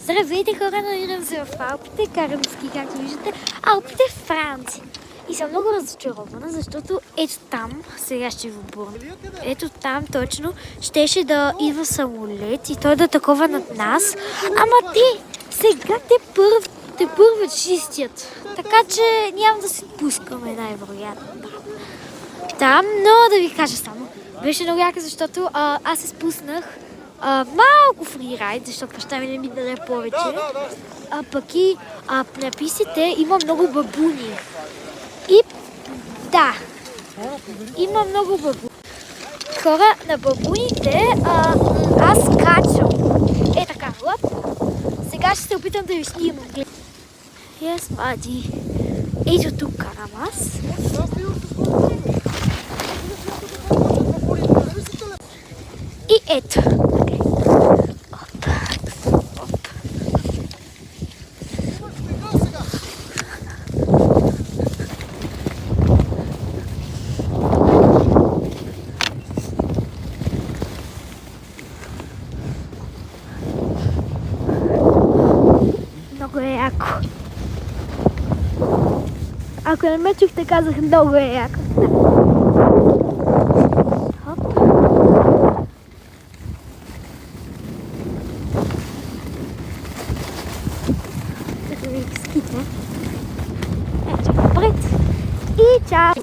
Здравейте хора, намирам се в Алпите, карам ски, както виждате. Алпите в Франция. И съм много разочарована, защото ето там, сега ще ви обърна, ето там точно щеше да идва самолет и той да такова над нас. Ама сега те първо чистят. Така че няма да се пускаме най-вероятно там, но да ви кажа само. Беше много яка, защото аз се спуснах малко фрирайд, защото баща ми не ми даде повече. Пък и на пистите има много бабуни. И да, има много бабуни. Хора, на бабуните аз качам. Е така, лъп. Сега ще се опитам да ви снимам. Yes, мади. Ето тук карам аз. И ето. Оп. Оп. Много е яко. Ако не ме чухте, казах много е яко. Ските. Ето напред. И чао!